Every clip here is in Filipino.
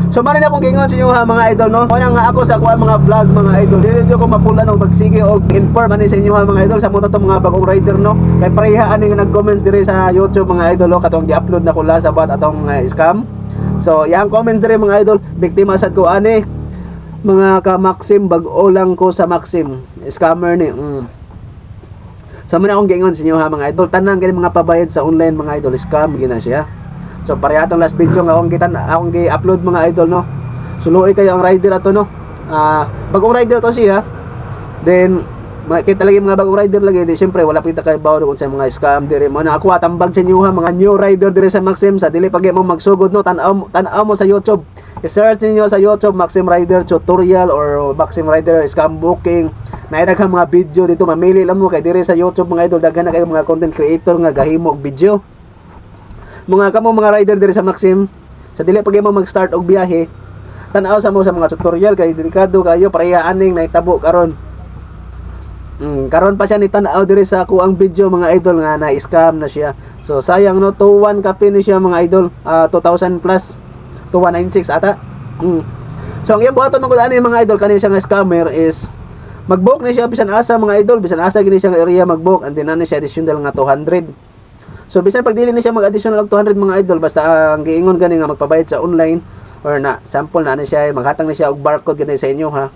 So man na akong gingon sa inyo ha mga idol no. Kaya nga ako sa kuan mga vlog mga idol. Dili ko mapulan og pagsige og inform ani sa inyo ha mga idol sa mo to mga bagong rider no. Kay pareha ani nga nag-comments diri sa YouTube mga idol no katong gi-upload na ko la sa about atong scam. So yang comments diri mga idol, biktima sad ko ani mga ka Maxim bag-o lang ko sa Maxim. Scammer ni. So man akong gingon sa inyo ha mga idol, tanan kini mga pabayad sa online mga idol scam gina siya. So pareha tong last video nga akong gi-upload mga idol no. Suluoy kayo ang rider ato no. Bagong rider to siya. Then makita lagi mga bagong rider lagi di syempre wala kita kay bawo kun sa mga scam diri mo na ako atambag sa inyo ha mga new rider diri sa Maxim sa dili pag mo magsugod no tan-aw mo sa YouTube. I-search niyo sa YouTube Maxim Rider tutorial or Maxim Rider scam booking. Naidaghan mga video dito mamili lang mo kay diri sa YouTube mga idol daghan na kay mga content creator nga gahimo og video. Mga kamo mga rider diri sa Maxim sa dili pag mo mag-start og biyahe tan-aw sa mo sa mga tutorial kay delikado kayo pareha aning nahitabo karon. Karon pa siya ni tan-aw diri sa kuang video mga idol nga na-scam na siya. So sayang no 21 copy ni siya mga idol 2000 plus 2196 ata. So ang iyang buhaton man gud ani mga idol kani siya nga scammer is mag-book ni siya bisan asa mga idol bisan asa gini siya nga area mag-book and then ani siya additional nga 200. So bisan pag dili ni siya mag-additional og 200 mga idol basta ang giingon gani nga magpabayad sa online or na sample na siya maghatag na siya og barcode gani sa inyo ha.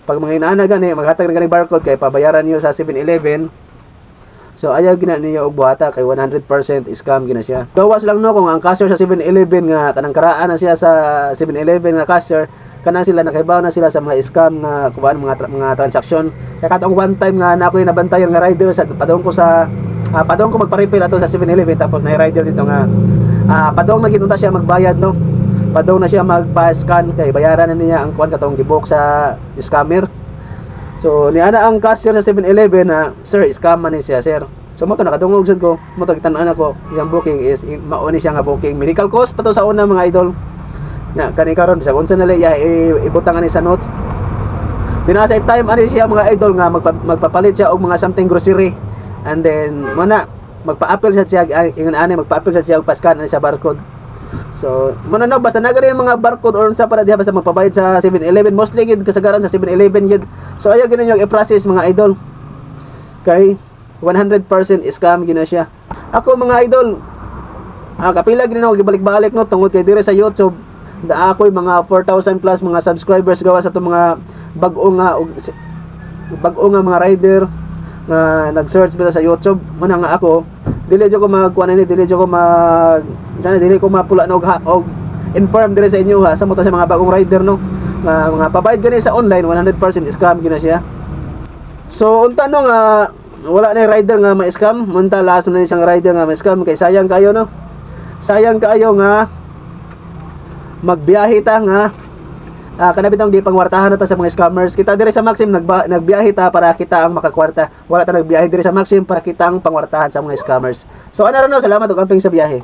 Pag mga inaana gani maghatag na gani barcode kay pabayaran niyo sa 7-Eleven. So ayaw gina niyo og buhata kay 100% scam gina siya. Gawas lang no kung ang cashier sa 7-Eleven nga kanang karaan na siya sa 7-Eleven nga cashier kana sila nakaibaw na sila sa mga scam nga kuan mga transaksyon. Kaya katong one time nga na ako'y nabantayan nga rider sa padong ko sa padong ko magpa-refill ato sa 7-Eleven tapos na rider dito nga padong na gitunta siya magbayad no. Padong na siya magpa-scan kay bayaran na niya ang kuan katong gibook sa scammer. So ni ana ang cashier sa 7-Eleven na sir scam man ni siya sir. So mo to nakadungog sad ko, mo to gitan-an ako, yang booking is mao ni siya nga booking. Medical cost pa to sa una mga idol. Nya kani karon sa unsa na ya ibutang ani sa note. Dinasa time ani siya mga idol nga magpapalit siya og mga something grocery. And then mo na magpa-appel siya ingon ani magpa-appel siya og pa-scan ani sa barcode. So, muna no, basta nagari yung mga barcode or sa para diha basta magpabayad sa 7-Eleven. Mostly gid kasagaran sa 7-Eleven gid. So, ayaw gina yung i-process mga idol. Kay 100% scam gina siya. Ako mga idol, kapila gid ako gibalik-balik no tungod kay dire sa YouTube. Da ako'y mga 4,000 plus mga subscribers gawa sa itong mga bag-o nga mga rider nga nag-search bitaw sa YouTube. Muna nga ako, dili ko magkuan ni, dili ko mapula og inform dire sa inyo ha sa mo sa mga bagong rider no mga pabayad gani sa online 100% scam gina siya. So unta no nga wala na rider nga ma-scam, unta last na siyang rider nga ma-scam kay sayang kayo no. Sayang kayo nga magbiyahe ta nga kana bitong gipangwartahan na ta sa mga scammers. Kita dire sa Maxim nagbiyahe ta para kita ang makakwarta. Wala ta nagbiyahe dire sa Maxim para kita ang pangwartahan sa mga scammers. So ano ron no, salamat og amping sa biyahe.